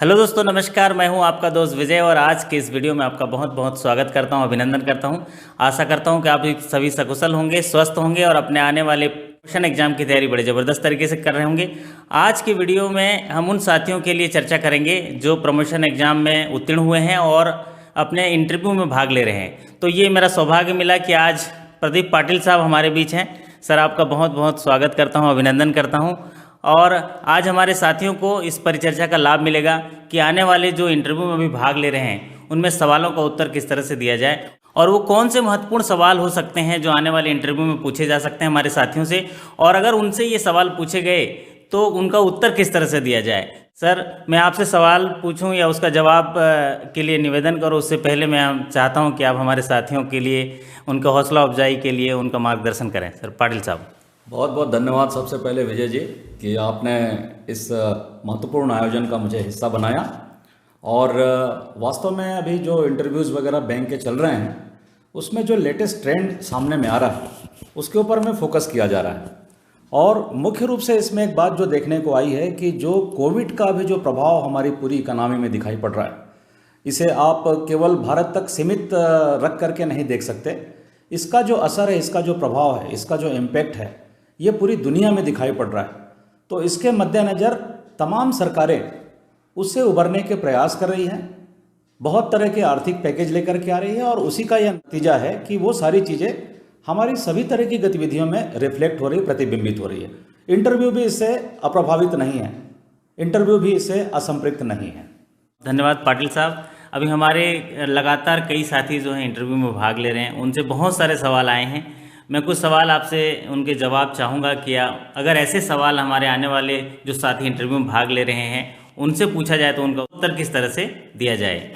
Hello दोस्तों, नमस्कार। मैं हूं आपका दोस्त विजय और आज के इस वीडियो में आपका बहुत बहुत स्वागत करता हूं, अभिनंदन करता हूं। आशा करता हूं कि आप सभी सकुशल होंगे, स्वस्थ होंगे और अपने आने वाले प्रमोशन एग्जाम की तैयारी बड़े ज़बरदस्त तरीके से कर रहे होंगे। आज की वीडियो में हम उन साथियों के लिए चर्चा करेंगे जो प्रमोशन एग्जाम में उत्तीर्ण हुए हैं और अपने इंटरव्यू में भाग ले रहे हैं। तो ये मेरा सौभाग्य मिला कि आज प्रदीप पाटिल साहब हमारे बीच हैं। सर, आपका बहुत बहुत स्वागत करता हूँ, अभिनंदन करता हूँ। और आज हमारे साथियों को इस परिचर्चा का लाभ मिलेगा कि आने वाले जो इंटरव्यू में भी भाग ले रहे हैं उनमें सवालों का उत्तर किस तरह से दिया जाए और वो कौन से महत्वपूर्ण सवाल हो सकते हैं जो आने वाले इंटरव्यू में पूछे जा सकते हैं हमारे साथियों से, और अगर उनसे ये सवाल पूछे गए तो उनका उत्तर किस तरह से दिया जाए। सर, मैं आपसे सवाल पूछूं या उसका जवाब के लिए निवेदन करूं, उससे पहले मैं चाहता हूं कि आप हमारे साथियों के लिए, उनका हौसला अफजाई के लिए उनका मार्गदर्शन करें। सर पाटिल साहब। बहुत बहुत धन्यवाद सबसे पहले विजय जी कि आपने इस महत्वपूर्ण आयोजन का मुझे हिस्सा बनाया। और वास्तव में अभी जो इंटरव्यूज़ वगैरह बैंक के चल रहे हैं उसमें जो लेटेस्ट ट्रेंड सामने में आ रहा है उसके ऊपर में फोकस किया जा रहा है। और मुख्य रूप से इसमें एक बात जो देखने को आई है कि जो कोविड का भी जो प्रभाव हमारी पूरी इकोनॉमी में दिखाई पड़ रहा है, इसे आप केवल भारत तक सीमित रख करके नहीं देख सकते। इसका जो असर है, इसका जो प्रभाव है, इसका जो इम्पैक्ट है, ये पूरी दुनिया में दिखाई पड़ रहा है। तो इसके मद्देनज़र तमाम सरकारें उससे उबरने के प्रयास कर रही हैं, बहुत तरह के आर्थिक पैकेज लेकर के आ रही है और उसी का यह नतीजा है कि वो सारी चीज़ें हमारी सभी तरह की गतिविधियों में रिफ्लेक्ट हो रही, प्रतिबिंबित हो रही है। इंटरव्यू भी इससे अप्रभावित नहीं है, इंटरव्यू भी इससे असंपृक्त नहीं है। धन्यवाद पाटिल साहब। अभी हमारे लगातार कई साथी जो हैं इंटरव्यू में भाग ले रहे हैं, उनसे बहुत सारे सवाल आए हैं। मैं कुछ सवाल आपसे उनके जवाब चाहूँगा कि अगर ऐसे सवाल हमारे आने वाले जो साथी इंटरव्यू में भाग ले रहे हैं उनसे पूछा जाए तो उनका उत्तर किस तरह से दिया जाए।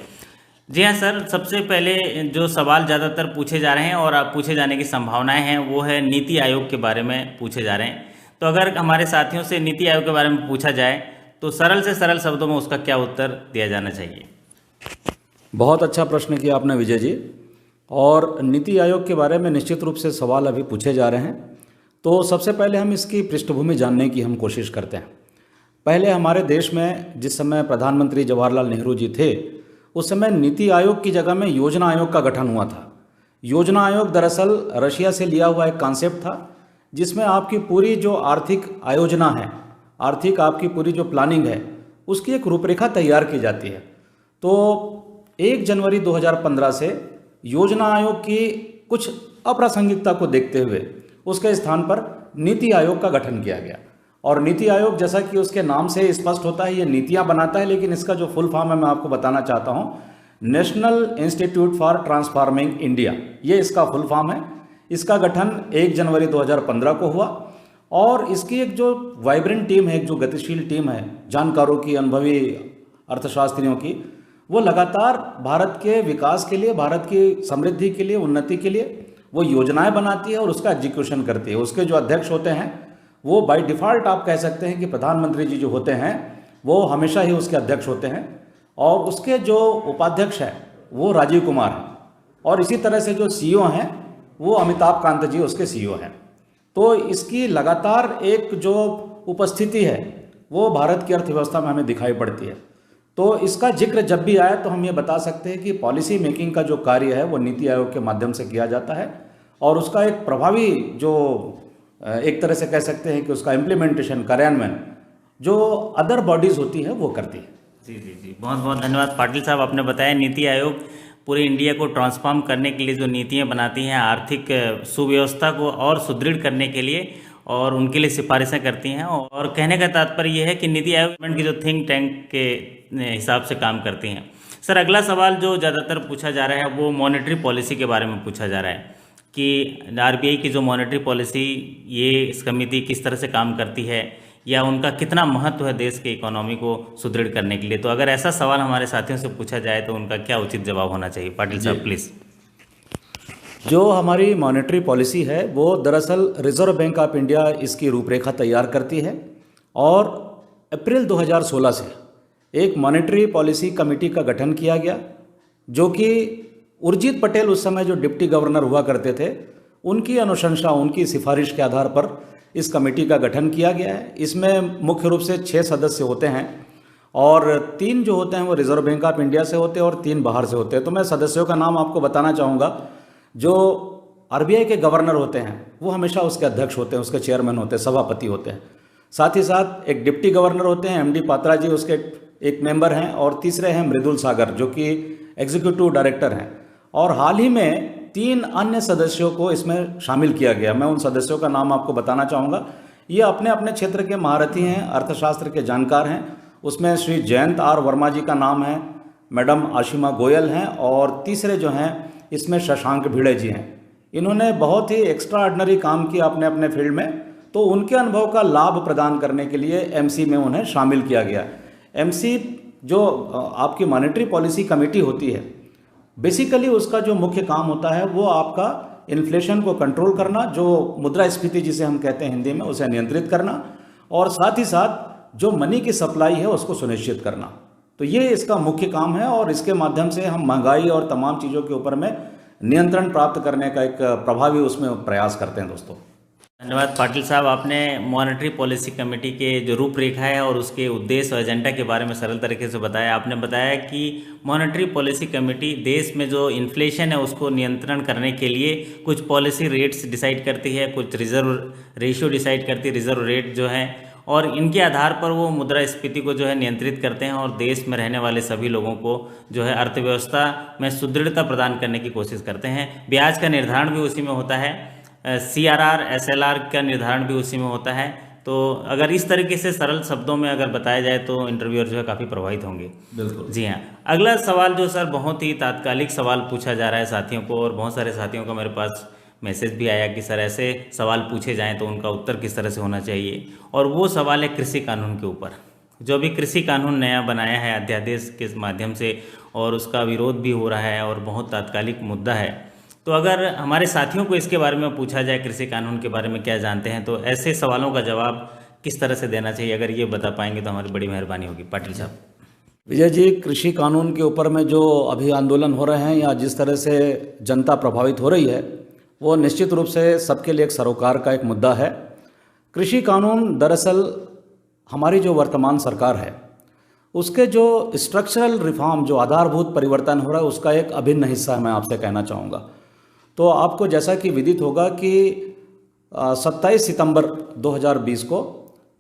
जी हाँ सर, सबसे पहले जो सवाल ज़्यादातर पूछे जा रहे हैं और आप पूछे जाने की संभावनाएं हैं वो है नीति आयोग के बारे में पूछे जा रहे हैं। तो अगर हमारे साथियों से नीति आयोग के बारे में पूछा जाए तो सरल से सरल शब्दों में उसका क्या उत्तर दिया जाना चाहिए। बहुत अच्छा प्रश्न किया आपने विजय जी। और नीति आयोग के बारे में निश्चित रूप से सवाल अभी पूछे जा रहे हैं। तो सबसे पहले हम इसकी पृष्ठभूमि जानने की हम कोशिश करते हैं। पहले हमारे देश में जिस समय प्रधानमंत्री जवाहरलाल नेहरू जी थे उस समय नीति आयोग की जगह में योजना आयोग का गठन हुआ था। योजना आयोग दरअसल रशिया से लिया हुआ एक कॉन्सेप्ट था जिसमें आपकी पूरी जो आर्थिक आयोजना है, आर्थिक आपकी पूरी जो प्लानिंग है, उसकी एक रूपरेखा तैयार की जाती है। तो 1 जनवरी 2015 से योजना आयोग की कुछ अप्रासंगिकता को देखते हुए उसके स्थान पर नीति आयोग का गठन किया गया। और नीति आयोग, जैसा कि उसके नाम से स्पष्ट होता है, ये नीतियां बनाता है, लेकिन इसका जो फुल फॉर्म है मैं आपको बताना चाहता हूँ, national institute for transforming India, ये इसका फुल फॉर्म है। इसका गठन 1 जनवरी 2015 को हुआ और इसकी एक जो वाइब्रेंट टीम है, एक जो गतिशील टीम है जानकारों की, अनुभवी अर्थशास्त्रियों की, वो लगातार भारत के विकास के लिए, भारत की समृद्धि के लिए, उन्नति के लिए वो योजनाएं बनाती है और उसका एग्जीक्यूशन करती है। उसके जो अध्यक्ष होते हैं वो बाय डिफ़ॉल्ट आप कह सकते हैं कि प्रधानमंत्री जी जो होते हैं वो हमेशा ही उसके अध्यक्ष होते हैं और उसके जो उपाध्यक्ष हैं वो राजीव कुमार हैं और इसी तरह से जो सीईओ हैं वो अमिताभ कांत जी उसके सीईओ हैं। तो इसकी लगातार एक जो उपस्थिति है वो भारत की अर्थव्यवस्था में हमें दिखाई पड़ती है। तो इसका जिक्र जब भी आए तो हम ये बता सकते हैं कि पॉलिसी मेकिंग का जो कार्य है वो नीति आयोग के माध्यम से किया जाता है और उसका एक प्रभावी जो एक तरह से कह सकते हैं कि उसका इम्प्लीमेंटेशन, कार्यान्वयन जो अदर बॉडीज़ होती है वो करती है। जी जी जी, बहुत बहुत धन्यवाद पाटिल साहब। आपने बताया नीति आयोग पूरे इंडिया को ट्रांसफॉर्म करने के लिए जो नीतियाँ बनाती हैं, आर्थिक सुव्यवस्था को और सुदृढ़ करने के लिए और उनके लिए सिफारिशें करती हैं। और कहने का तात्पर्य यह है कि नीति आयोग की जो थिंक टैंक के हिसाब से काम करती हैं। सर, अगला सवाल जो ज़्यादातर पूछा जा रहा है वो मॉनेटरी पॉलिसी के बारे में पूछा जा रहा है कि आरबीआई की जो मॉनेटरी पॉलिसी, ये इस कमेटी किस तरह से काम करती है या उनका कितना महत्व है देश के इकोनॉमी को सुदृढ़ करने के लिए। तो अगर ऐसा सवाल हमारे साथियों से पूछा जाए तो उनका क्या उचित जवाब होना चाहिए। पाटिल साहब प्लीज़। जो हमारी मॉनेटरी पॉलिसी है वो दरअसल रिजर्व बैंक ऑफ इंडिया इसकी रूपरेखा तैयार करती है और अप्रैल 2016 से एक मॉनेटरी पॉलिसी कमेटी का गठन किया गया जो कि उर्जित पटेल उस समय जो डिप्टी गवर्नर हुआ करते थे उनकी अनुशंसा, उनकी सिफारिश के आधार पर इस कमेटी का गठन किया गया है। इसमें मुख्य रूप से 6 सदस्य होते हैं और 3 जो होते हैं वो रिजर्व बैंक ऑफ इंडिया से होते हैं और 3 बाहर से होते हैं। तो मैं सदस्यों का नाम आपको बताना चाहूँगा। जो आरबीआई के गवर्नर होते हैं वो हमेशा उसके अध्यक्ष होते हैं, उसके चेयरमैन होते हैं, सभापति होते हैं। साथ ही साथ एक डिप्टी गवर्नर होते हैं, एमडी पात्रा जी उसके एक मेंबर हैं, और तीसरे हैं मृदुल सागर जो कि एग्जीक्यूटिव डायरेक्टर हैं। और हाल ही में 3 अन्य सदस्यों को इसमें शामिल किया गया। मैं उन सदस्यों का नाम आपको बताना चाहूँगा। ये अपने अपने क्षेत्र के महारथी हैं, अर्थशास्त्र के जानकार हैं। उसमें श्री जयंत आर वर्मा जी का नाम है, मैडम आशिमा गोयल हैं, और तीसरे जो हैं इसमें शशांक भिड़े जी हैं। इन्होंने बहुत ही एक्स्ट्रा ऑर्डिनरी काम किया अपने अपने फील्ड में, तो उनके अनुभव का लाभ प्रदान करने के लिए एमसी में उन्हें शामिल किया गया। एमसी जो आपकी मॉनेटरी पॉलिसी कमेटी होती है, बेसिकली उसका जो मुख्य काम होता है वो आपका इन्फ्लेशन को कंट्रोल करना, जो मुद्रास्फीति जिसे हम कहते हैं हिंदी में, उसे नियंत्रित करना, और साथ ही साथ जो मनी की सप्लाई है उसको सुनिश्चित करना। तो ये इसका मुख्य काम है, और इसके माध्यम से हम महंगाई और तमाम चीज़ों के ऊपर में नियंत्रण प्राप्त करने का एक प्रभावी उसमें प्रयास करते हैं। दोस्तों धन्यवाद पाटिल साहब। आपने मॉनेटरी पॉलिसी कमेटी के जो रूपरेखा है और उसके उद्देश्य और एजेंडा के बारे में सरल तरीके से बताया। आपने बताया कि मॉनेटरी पॉलिसी कमेटी देश में जो इन्फ्लेशन है उसको नियंत्रण करने के लिए कुछ पॉलिसी रेट्स डिसाइड करती है, कुछ रिजर्व रेशियो डिसाइड करती है, रिजर्व रेट जो है, और इनके आधार पर वो मुद्रास्फीति को जो है नियंत्रित करते हैं और देश में रहने वाले सभी लोगों को जो है अर्थव्यवस्था में सुदृढ़ता प्रदान करने की कोशिश करते हैं। ब्याज का निर्धारण भी उसी में होता है, CRR SLR का निर्धारण भी उसी में होता है। तो अगर इस तरीके से सरल शब्दों में अगर बताया जाए तो इंटरव्यूअर जो है काफ़ी प्रभावित होंगे। बिल्कुल। जी हाँ। अगला सवाल जो सर बहुत ही तात्कालिक सवाल पूछा जा रहा है साथियों को, और बहुत सारे साथियों का मेरे पास मैसेज भी आया कि सर ऐसे सवाल पूछे जाएं तो उनका उत्तर किस तरह से होना चाहिए, और वो सवाल है कृषि कानून के ऊपर। जो अभी कृषि कानून नया बनाया है अध्यादेश के माध्यम से, और उसका विरोध भी हो रहा है और बहुत तात्कालिक मुद्दा है। तो अगर हमारे साथियों को इसके बारे में पूछा जाए कृषि कानून के बारे में क्या जानते हैं, तो ऐसे सवालों का जवाब किस तरह से देना चाहिए, अगर ये बता पाएंगे तो हमारी बड़ी मेहरबानी होगी। पाटिल साहब। विजय जी, कृषि कानून के ऊपर में जो अभी आंदोलन हो रहे हैं या जिस तरह से जनता प्रभावित हो रही है, वो निश्चित रूप से सबके लिए एक सरोकार का एक मुद्दा है। कृषि कानून दरअसल हमारी जो वर्तमान सरकार है उसके जो स्ट्रक्चरल रिफॉर्म, जो आधारभूत परिवर्तन हो रहा है, उसका एक अभिन्न हिस्सा मैं आपसे कहना चाहूँगा। तो आपको जैसा कि विदित होगा कि 27 सितंबर 2020 को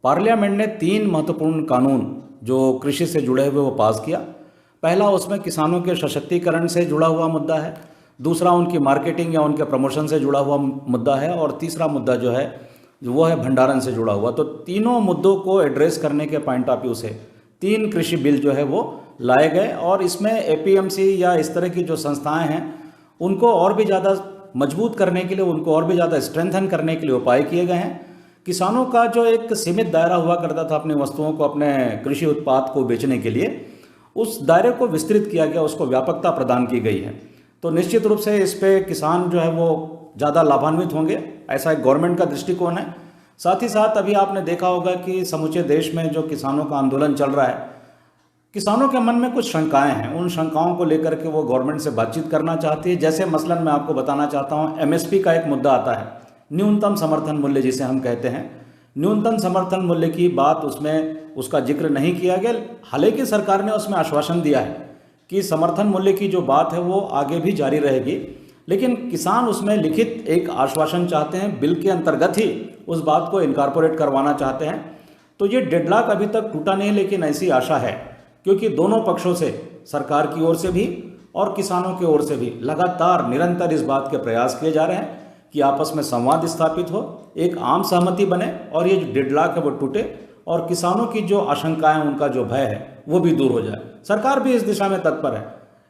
पार्लियामेंट ने 3 महत्वपूर्ण कानून जो कृषि से जुड़े हुए वो पास किया। पहला उसमें किसानों के सशक्तिकरण से जुड़ा हुआ मुद्दा है, दूसरा उनकी मार्केटिंग या उनके प्रमोशन से जुड़ा हुआ मुद्दा है, और तीसरा मुद्दा जो है वो है भंडारण से जुड़ा हुआ। तो तीनों मुद्दों को एड्रेस करने के पॉइंट ऑफ व्यू से 3 कृषि बिल जो है वो लाए गए, और इसमें APMC या इस तरह की जो संस्थाएं हैं उनको और भी ज़्यादा मजबूत करने के लिए, उनको और भी ज़्यादा स्ट्रेंथन करने के लिए उपाय किए गए हैं। किसानों का जो एक सीमित दायरा हुआ करता था अपनी वस्तुओं को, अपने कृषि उत्पाद को बेचने के लिए, उस दायरे को विस्तृत किया गया, उसको व्यापकता प्रदान की गई है। तो निश्चित रूप से इस पे किसान जो है वो ज़्यादा लाभान्वित होंगे, ऐसा एक गवर्नमेंट का दृष्टिकोण है। साथ ही साथ अभी आपने देखा होगा कि समूचे देश में जो किसानों का आंदोलन चल रहा है, किसानों के मन में कुछ शंकाएं हैं, उन शंकाओं को लेकर के वो गवर्नमेंट से बातचीत करना चाहती है। जैसे मसलन मैं आपको बताना चाहता हूँ, MSP का एक मुद्दा आता है, न्यूनतम समर्थन मूल्य जिसे हम कहते हैं। न्यूनतम समर्थन मूल्य की बात उसमें उसका जिक्र नहीं किया गया। हालांकि सरकार ने उसमें आश्वासन दिया है कि समर्थन मूल्य की जो बात है वो आगे भी जारी रहेगी, लेकिन किसान उसमें लिखित एक आश्वासन चाहते हैं, बिल के अंतर्गत ही उस बात को इनकॉर्पोरेट करवाना चाहते हैं। तो ये डेडलॉक अभी तक टूटा नहीं, लेकिन ऐसी आशा है, क्योंकि दोनों पक्षों से, सरकार की ओर से भी और किसानों की ओर से भी लगातार निरंतर इस बात के प्रयास किए जा रहे हैं कि आपस में संवाद स्थापित हो, एक आम सहमति बने, और ये जो डेडलॉक है वो टूटे, और किसानों की जो आशंकाएं, उनका जो भय है वो भी दूर हो जाए। सरकार भी इस दिशा में तत्पर है।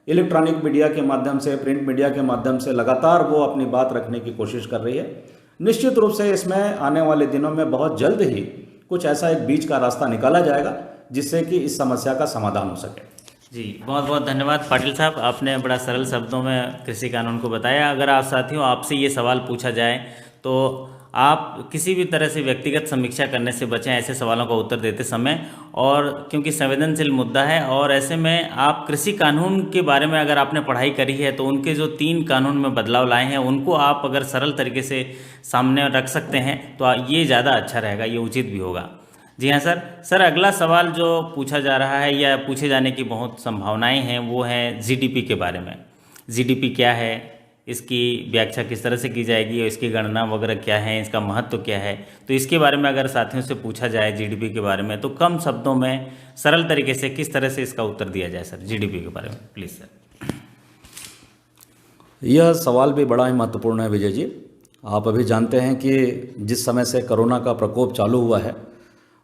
इलेक्ट्रॉनिक मीडिया के माध्यम से, प्रिंट मीडिया के माध्यम से लगातार वो अपनी बात रखने की कोशिश कर रही है। निश्चित रूप से इसमें आने वाले दिनों में बहुत जल्द ही कुछ ऐसा एक बीच का रास्ता निकाला जाएगा जिससे कि इस समस्या का समाधान हो सके। जी, बहुत बहुत धन्यवाद पाटिल साहब, आपने बड़ा सरल शब्दों में कृषि कानून को बताया। अगर आप साथियों आपसे ये सवाल पूछा जाए तो आप किसी भी तरह से व्यक्तिगत समीक्षा करने से बचें ऐसे सवालों का उत्तर देते समय, और क्योंकि संवेदनशील मुद्दा है, और ऐसे में आप कृषि कानून के बारे में अगर आपने पढ़ाई करी है तो उनके जो 3 कानून में बदलाव लाए हैं उनको आप अगर सरल तरीके से सामने रख सकते हैं तो ये ज़्यादा अच्छा रहेगा, ये उचित भी होगा। जी हाँ सर। सर अगला सवाल जो पूछा जा रहा है या पूछे जाने की बहुत संभावनाएं हैं वो है जीडीपी के बारे में। जीडीपी क्या है, इसकी व्याख्या किस तरह से की जाएगी और इसकी गणना वगैरह क्या है, इसका महत्व क्या है। तो इसके बारे में अगर साथियों से पूछा जाए जीडीपी के बारे में तो कम शब्दों में सरल तरीके से किस तरह से इसका उत्तर दिया जाए सर जीडीपी के बारे में, प्लीज़ सर। यह सवाल भी बड़ा ही महत्वपूर्ण है विजय जी। आप अभी जानते हैं कि जिस समय से कोरोना का प्रकोप चालू हुआ है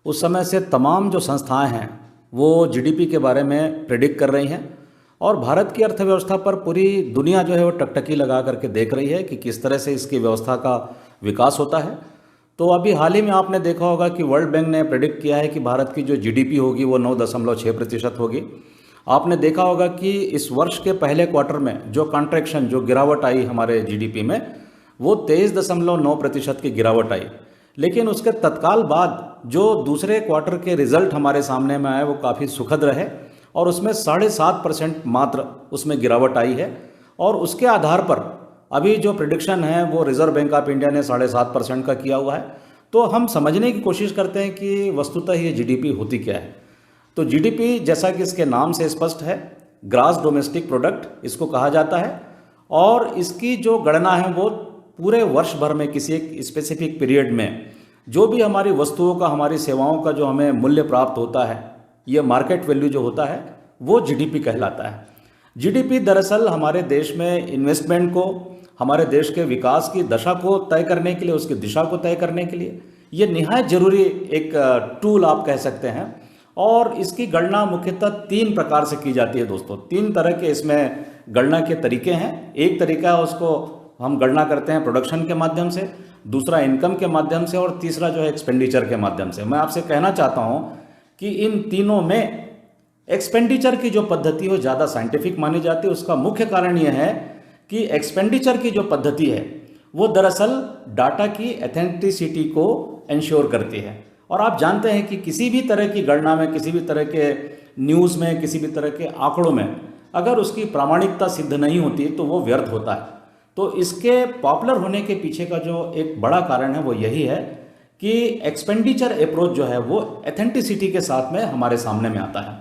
उस समय से तमाम जो संस्थाएं हैं वो जीडीपी के बारे में प्रेडिक्ट कर रही हैं और भारत की अर्थव्यवस्था पर पूरी दुनिया जो है वो टकटकी लगा करके देख रही है कि किस तरह से इसकी व्यवस्था का विकास होता है। तो अभी हाल ही में आपने देखा होगा कि वर्ल्ड बैंक ने प्रेडिक्ट किया है कि भारत की जो जीडीपी होगी वो 9.6% होगी। आपने देखा होगा कि इस वर्ष के पहले क्वार्टर में जो कॉन्ट्रैक्शन, जो गिरावट आई हमारे जीडीपी में, वो 23.9% की गिरावट आई। लेकिन उसके तत्काल बाद जो दूसरे क्वार्टर के रिजल्ट हमारे सामने में आए वो काफ़ी सुखद रहे और उसमें 7.5% मात्र उसमें गिरावट आई है। और उसके आधार पर अभी जो प्रिडिक्शन है वो रिजर्व बैंक ऑफ इंडिया ने 7.5% का किया हुआ है। तो हम समझने की कोशिश करते हैं कि वस्तुतः ये जीडीपी होती क्या है। तो जीडीपी जैसा कि इसके नाम से स्पष्ट है, ग्रॉस डोमेस्टिक प्रोडक्ट इसको कहा जाता है और इसकी जो गणना है वो पूरे वर्ष भर में किसी एक स्पेसिफिक पीरियड में जो भी हमारी वस्तुओं का, हमारी सेवाओं का जो हमें मूल्य प्राप्त होता है, ये मार्केट वैल्यू जो होता है वो जीडीपी कहलाता है। जीडीपी दरअसल हमारे देश में इन्वेस्टमेंट को, हमारे देश के विकास की दशा को तय करने के लिए, उसकी दिशा को तय करने के लिए ये निहायत जरूरी एक टूल आप कह सकते हैं। और इसकी गणना मुख्यतः 3 प्रकार से की जाती है दोस्तों। 3 तरह के इसमें गणना के तरीके हैं। एक तरीका है उसको हम गणना करते हैं प्रोडक्शन के माध्यम से, दूसरा इनकम के माध्यम से और तीसरा जो है एक्सपेंडिचर के माध्यम से। मैं आपसे कहना चाहता हूं कि इन तीनों में एक्सपेंडिचर की जो पद्धति हो ज़्यादा साइंटिफिक मानी जाती है। उसका मुख्य कारण यह है कि एक्सपेंडिचर की जो पद्धति है वो दरअसल डाटा की एथेंटिसिटी को इंश्योर करती है। और आप जानते हैं कि किसी भी तरह की गणना में, किसी भी तरह के न्यूज़ में, किसी भी तरह के आंकड़ों में अगर उसकी प्रामाणिकता सिद्ध नहीं होती तो वो व्यर्थ होता है। तो इसके पॉपुलर होने के पीछे का जो एक बड़ा कारण है वो यही है कि एक्सपेंडिचर अप्रोच जो है वो एथेंटिसिटी के साथ में हमारे सामने में आता है।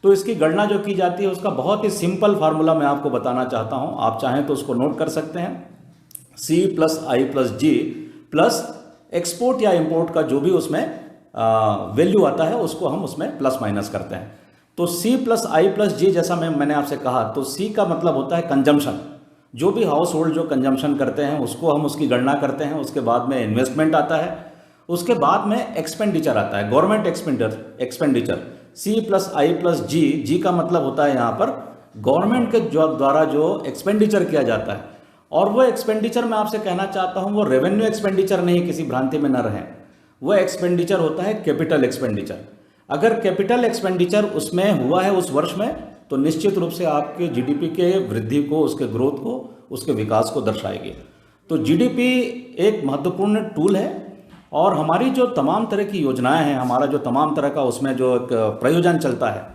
तो इसकी गणना जो की जाती है उसका बहुत ही सिंपल फार्मूला मैं आपको बताना चाहता हूँ। आप चाहें तो उसको नोट कर सकते हैं। C+I+G प्लस एक्सपोर्ट या इंपोर्ट का जो भी उसमें वैल्यू आता है उसको हम उसमें प्लस माइनस करते हैं। तो C+I+G जैसा मैंने आपसे कहा, तो C का मतलब होता है कंजम्पशन। जो भी हाउस होल्ड जो कंजम्पशन करते हैं उसको हम उसकी गणना करते हैं। उसके बाद में इन्वेस्टमेंट आता है, उसके बाद में एक्सपेंडिचर आता है, गवर्नमेंट एक्सपेंडिचर। C+I+G, जी का मतलब होता है यहाँ पर गवर्नमेंट के द्वारा जो एक्सपेंडिचर किया जाता है। और वो एक्सपेंडिचर मैं आपसे कहना चाहता हूँ वो रेवेन्यू एक्सपेंडिचर नहीं, किसी भ्रांति में न रहें। वो एक्सपेंडिचर होता है कैपिटल एक्सपेंडिचर। अगर कैपिटल एक्सपेंडिचर उसमें हुआ है उस वर्ष में तो निश्चित रूप से आपके जीडीपी के वृद्धि को, उसके ग्रोथ को, उसके विकास को दर्शाएगी। तो जीडीपी एक महत्वपूर्ण टूल है और हमारी जो तमाम तरह की योजनाएं हैं, हमारा जो तमाम तरह का उसमें जो एक प्रयोजन चलता है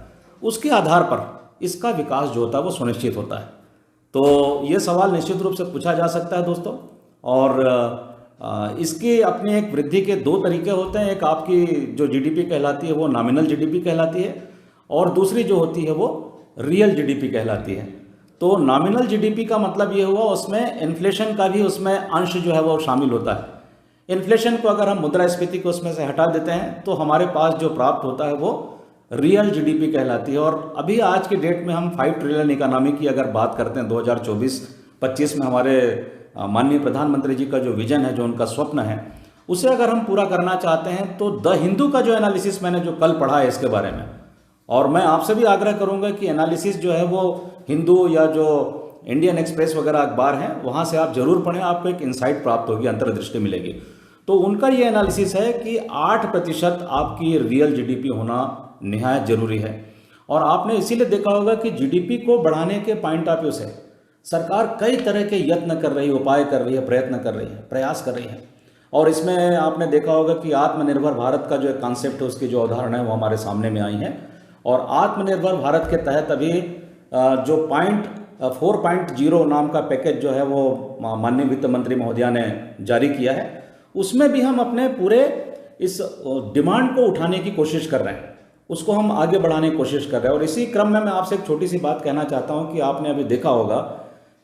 उसके आधार पर इसका विकास जो होता है वो सुनिश्चित होता है। तो ये सवाल निश्चित रूप से पूछा जा सकता है दोस्तों। और इसकी अपनी एक वृद्धि के 2 तरीके होते हैं। एक आपकी जो जीडीपी कहलाती है वो नॉमिनल जीडीपी कहलाती है और दूसरी जो होती है वो रियल जीडीपी कहलाती है। तो नॉमिनल जीडीपी का मतलब ये हुआ उसमें इन्फ्लेशन का भी उसमें अंश जो है वो शामिल होता है। इन्फ्लेशन को अगर हम मुद्रास्फीति को उसमें से हटा देते हैं तो हमारे पास जो प्राप्त होता है वो रियल जीडीपी कहलाती है। और अभी आज की डेट में हम 5 ट्रिलियन इकोनॉमी की अगर बात करते हैं 2024-25 में हमारे माननीय प्रधानमंत्री जी का जो विजन है, जो उनका स्वप्न है, उसे अगर हम पूरा करना चाहते हैं तो द हिंदू का जो एनालिसिस मैंने जो कल पढ़ा है इसके बारे में, और मैं आपसे भी आग्रह करूंगा कि एनालिसिस जो है वो हिंदू या जो इंडियन एक्सप्रेस वगैरह अखबार हैं वहाँ से आप जरूर पढ़ें, आपको एक इंसाइट प्राप्त होगी, अंतर्दृष्टि मिलेगी। तो उनका ये एनालिसिस है कि 8% आपकी रियल जीडीपी होना निहायत जरूरी है। और आपने इसीलिए देखा होगा कि जीडीपी को बढ़ाने के पॉइंट ऑफ व्यू से सरकार कई तरह के यत्न कर रही है, उपाय कर रही है, प्रयत्न कर रही है, प्रयास कर रही है। और इसमें आपने देखा होगा कि आत्मनिर्भर भारत का जो एक कॉन्सेप्ट है, उसकी जो अवधारणा है वो हमारे सामने में आई है। और आत्मनिर्भर भारत के तहत अभी जो 4.0 नाम का पैकेज जो है वो माननीय वित्त मंत्री महोदया ने जारी किया है, उसमें भी हम अपने पूरे इस डिमांड को उठाने की कोशिश कर रहे हैं, उसको हम आगे बढ़ाने की कोशिश कर रहे हैं। और इसी क्रम में मैं आपसे एक छोटी सी बात कहना चाहता हूं कि आपने अभी देखा होगा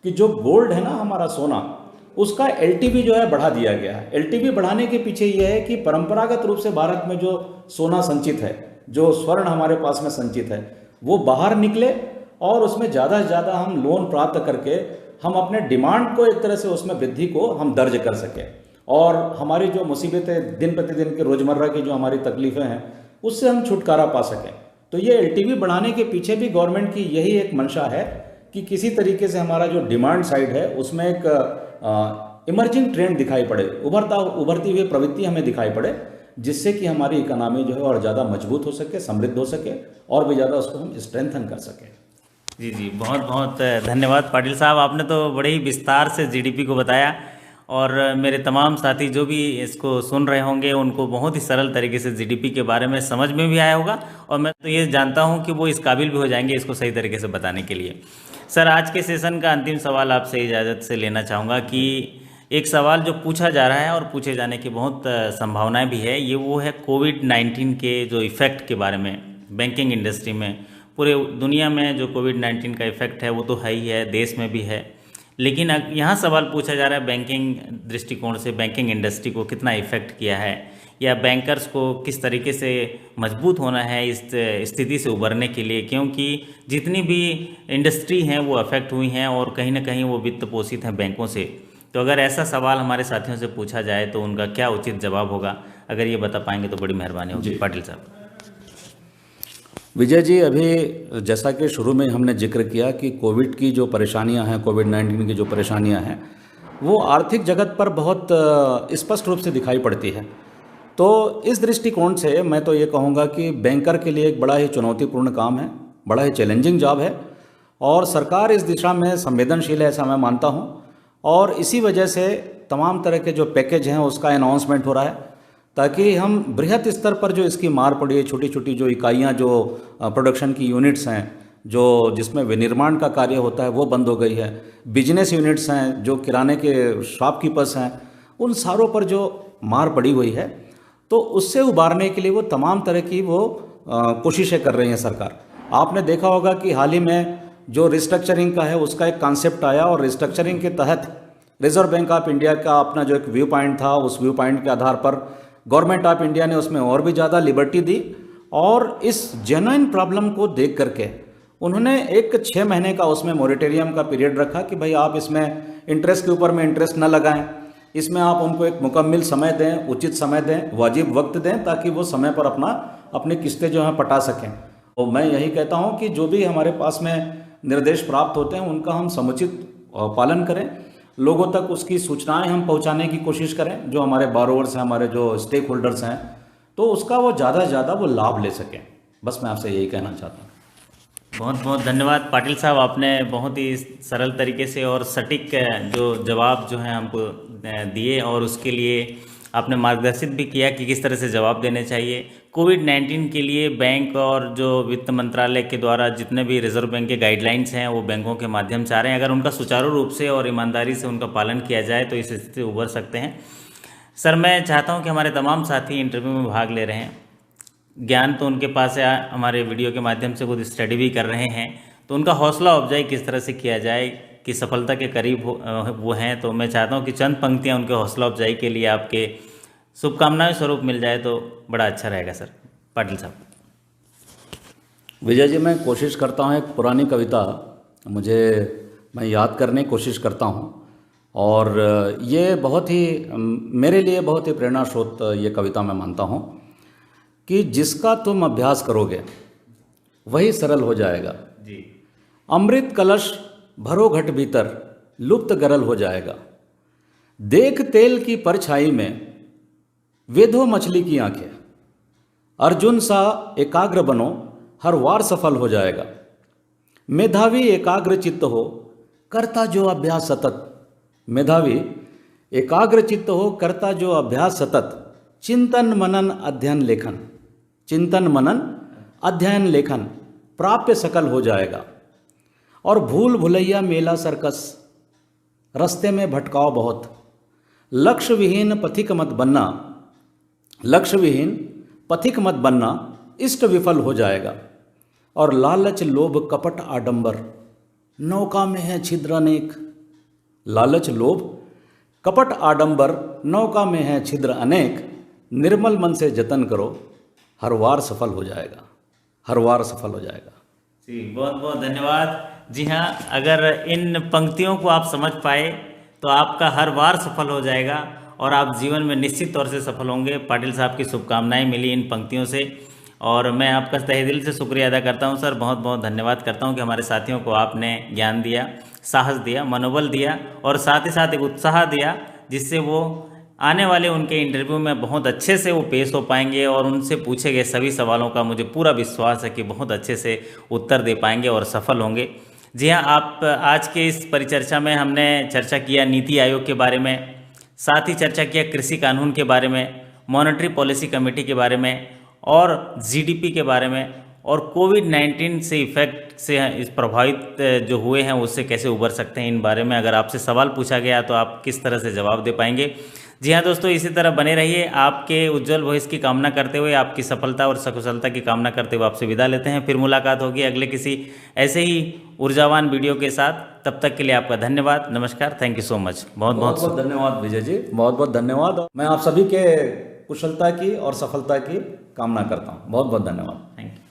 कि जो गोल्ड है ना, हमारा सोना, उसका एलटीवी जो है बढ़ा दिया गया है। एलटीवी बढ़ाने के पीछे ये है कि परंपरागत रूप से भारत में जो सोना संचित है, जो स्वर्ण हमारे पास में संचित है, वो बाहर निकले और उसमें ज़्यादा से ज़्यादा हम लोन प्राप्त करके हम अपने डिमांड को एक तरह से उसमें वृद्धि को हम दर्ज कर सकें और हमारी जो मुसीबतें दिन प्रतिदिन के रोज़मर्रा की जो हमारी तकलीफ़ें हैं उससे हम छुटकारा पा सकें। तो ये एलटीवी बढ़ाने के पीछे भी गवर्नमेंट की यही एक मंशा है कि किसी तरीके से हमारा जो डिमांड साइड है उसमें एक इमर्जिंग ट्रेंड दिखाई पड़े, उभरती हुई प्रवृत्ति हमें दिखाई पड़े, जिससे कि हमारी इकोनॉमी जो है और ज़्यादा मजबूत हो सके, समृद्ध हो सके और भी ज़्यादा उसको हम स्ट्रेंथन कर सकें। जी जी, बहुत बहुत धन्यवाद पाटिल साहब, आपने तो बड़े ही विस्तार से जीडीपी को बताया और मेरे तमाम साथी जो भी इसको सुन रहे होंगे उनको बहुत ही सरल तरीके से जीडीपी के बारे में समझ में भी आया होगा और मैं तो ये जानता हूँ कि वो इस काबिल भी हो जाएंगे इसको सही तरीके से बताने के लिए। सर, आज के सेशन का अंतिम सवाल आपसे इजाज़त से लेना चाहूँगा कि एक सवाल जो पूछा जा रहा है और पूछे जाने की बहुत संभावनाएं भी है, ये वो है कोविड-19 के जो इफ़ेक्ट के बारे में बैंकिंग इंडस्ट्री में। पूरे दुनिया में जो कोविड-19 का इफ़ेक्ट है वो तो है ही है, देश में भी है, लेकिन यहाँ सवाल पूछा जा रहा है बैंकिंग दृष्टिकोण से बैंकिंग इंडस्ट्री को कितना इफ़ेक्ट किया है या बैंकर्स को किस तरीके से मजबूत होना है इस स्थिति से उबरने के लिए, क्योंकि जितनी भी इंडस्ट्री हैं वो अफेक्ट हुई हैं और कहीं ना कहीं वो वित्त पोषित हैं बैंकों से। तो अगर ऐसा सवाल हमारे साथियों से पूछा जाए तो उनका क्या उचित जवाब होगा, अगर ये बता पाएंगे तो बड़ी मेहरबानी होगी पाटिल साहब। विजय जी, अभी जैसा कि शुरू में हमने जिक्र किया कि कोविड की जो परेशानियां हैं, कोविड-19 की जो परेशानियां हैं, वो आर्थिक जगत पर बहुत स्पष्ट रूप से दिखाई पड़ती है। तो इस दृष्टिकोण से मैं तो ये कहूँगा कि बैंकर के लिए एक बड़ा ही चुनौतीपूर्ण काम है, बड़ा ही चैलेंजिंग जॉब है और सरकार इस दिशा में संवेदनशील है, ऐसा मैं मानता हूँ। और इसी वजह से तमाम तरह के जो पैकेज हैं उसका अनाउंसमेंट हो रहा है ताकि हम बृहत स्तर पर जो इसकी मार पड़ी है, छोटी छोटी जो इकाइयाँ, जो प्रोडक्शन की यूनिट्स हैं, जो जिसमें विनिर्माण का कार्य होता है वो बंद हो गई है, बिजनेस यूनिट्स हैं, जो किराने के शॉपकीपर्स हैं, उन सारों पर जो मार पड़ी हुई है, तो उससे उबारने के लिए वो तमाम तरह की वो कोशिशें कर रही हैं सरकार। आपने देखा होगा कि हाल ही में जो रिस्ट्रक्चरिंग का है उसका एक कॉन्सेप्ट आया और रिस्ट्रक्चरिंग के तहत रिजर्व बैंक ऑफ इंडिया का अपना जो एक व्यू पॉइंट था, उस व्यू पॉइंट के आधार पर गवर्नमेंट ऑफ इंडिया ने उसमें और भी ज़्यादा लिबर्टी दी और इस जेन्युइन प्रॉब्लम को देख करके उन्होंने एक 6 महीने का उसमें मोरेटोरियम का पीरियड रखा कि भाई आप इसमें इंटरेस्ट के ऊपर में इंटरेस्ट न लगाएं, इसमें आप उनको एक मुकम्मल समय दें, उचित समय दें, वाजिब वक्त दें, ताकि वो समय पर अपनी किस्तें जो हैं पटा सकें। तो मैं यही कहता हूँ कि जो भी हमारे पास में निर्देश प्राप्त होते हैं उनका हम समुचित पालन करें, लोगों तक उसकी सूचनाएं हम पहुंचाने की कोशिश करें, जो हमारे बारोवर्स हैं, हमारे जो स्टेक होल्डर्स हैं, तो उसका वो ज़्यादा से ज़्यादा वो लाभ ले सकें। बस मैं आपसे यही कहना चाहता हूँ। बहुत बहुत धन्यवाद पाटिल साहब, आपने बहुत ही सरल तरीके से और सटीक जो जवाब जो हैं हमको दिए और उसके लिए आपने मार्गदर्शित भी किया कि किस तरह से जवाब देने चाहिए। कोविड-19 के लिए बैंक और जो वित्त मंत्रालय के द्वारा जितने भी रिजर्व बैंक के गाइडलाइंस हैं वो बैंकों के माध्यम से आ रहे हैं, अगर उनका सुचारू रूप से और ईमानदारी से उनका पालन किया जाए तो इस स्थिति से उबर सकते हैं। सर, मैं चाहता हूं कि हमारे तमाम साथी इंटरव्यू में भाग ले रहे हैं, ज्ञान तो उनके पास है, हमारे वीडियो के माध्यम से खुद स्टडी भी कर रहे हैं, तो उनका हौसला अफजाई किस तरह से किया जाए कि सफलता के करीब वो हैं। तो मैं चाहता हूं कि चंद पंक्तियां उनके हौसला अफजाई के लिए आपके शुभकामनाएं स्वरूप मिल जाए तो बड़ा अच्छा रहेगा। सर पाटिल साहब। विजय जी, मैं कोशिश करता हूँ, एक पुरानी कविता मैं याद करने की कोशिश करता हूँ और ये बहुत ही मेरे लिए बहुत ही प्रेरणा स्रोत ये कविता मैं मानता हूँ कि जिसका तुम अभ्यास करोगे वही सरल हो जाएगा जी। अमृत कलश भरो घट भीतर लुप्त गरल हो जाएगा। देख तेल की परछाई में वेधो मछली की आंखें। अर्जुन सा एकाग्र बनो हर वार सफल हो जाएगा। मेधावी एकाग्र चित्त हो करता जो अभ्यास सतत। मेधावी एकाग्र चित्त हो करता जो अभ्यास सतत। चिंतन मनन अध्ययन लेखन। चिंतन मनन अध्ययन लेखन प्राप्य सकल हो जाएगा। और भूल भुलैया मेला सर्कस रास्ते में भटकाव बहुत। लक्ष्य विहीन पथिक मत बनना लक्ष्य विहीन पथिक मत बनना, इष्ट विफल हो जाएगा। और लालच लोभ कपट आडंबर, नौका में है छिद्र अनेक। लालच लोभ कपट आडंबर, नौका में है छिद्र अनेक। निर्मल मन से जतन करो, हर वार सफल हो जाएगा, हर वार सफल हो जाएगा। जी बहुत बहुत धन्यवाद। जी हाँ, अगर इन पंक्तियों को आप समझ पाए तो आपका हर बार सफल हो जाएगा और आप जीवन में निश्चित तौर से सफल होंगे। पाटिल साहब की शुभकामनाएं मिली इन पंक्तियों से और मैं आपका तहे दिल से शुक्रिया अदा करता हूं सर। बहुत बहुत धन्यवाद करता हूं कि हमारे साथियों को आपने ज्ञान दिया, साहस दिया, मनोबल दिया और साथ ही साथ एक उत्साह दिया जिससे वो आने वाले उनके इंटरव्यू में बहुत अच्छे से वो पेश हो पाएंगे और उनसे पूछे गए सभी सवालों का मुझे पूरा विश्वास है कि बहुत अच्छे से उत्तर दे पाएंगे और सफल होंगे। जी हाँ, आप आज के इस परिचर्चा में हमने चर्चा किया नीति आयोग के बारे में, साथ ही चर्चा किया कृषि कानून के बारे में, मॉनेटरी पॉलिसी कमेटी के बारे में और जीडीपी के बारे में और कोविड-19 से इफेक्ट से इस प्रभावित जो हुए हैं उससे कैसे उबर सकते हैं, इन बारे में अगर आपसे सवाल पूछा गया तो आप किस तरह से जवाब दे पाएंगे। जी हाँ दोस्तों, इसी तरह बने रहिए। आपके उज्जवल भविष्य की कामना करते हुए, आपकी सफलता और सकुशलता की कामना करते हुए आपसे विदा लेते हैं। फिर मुलाकात होगी अगले किसी ऐसे ही ऊर्जावान वीडियो के साथ। तब तक के लिए आपका धन्यवाद, नमस्कार, थैंक यू सो मच। बहुत बहुत धन्यवाद विजय जी, बहुत बहुत धन्यवाद। मैं आप सभी के कुशलता की और सफलता की कामना करता हूँ। बहुत बहुत धन्यवाद। Thank you.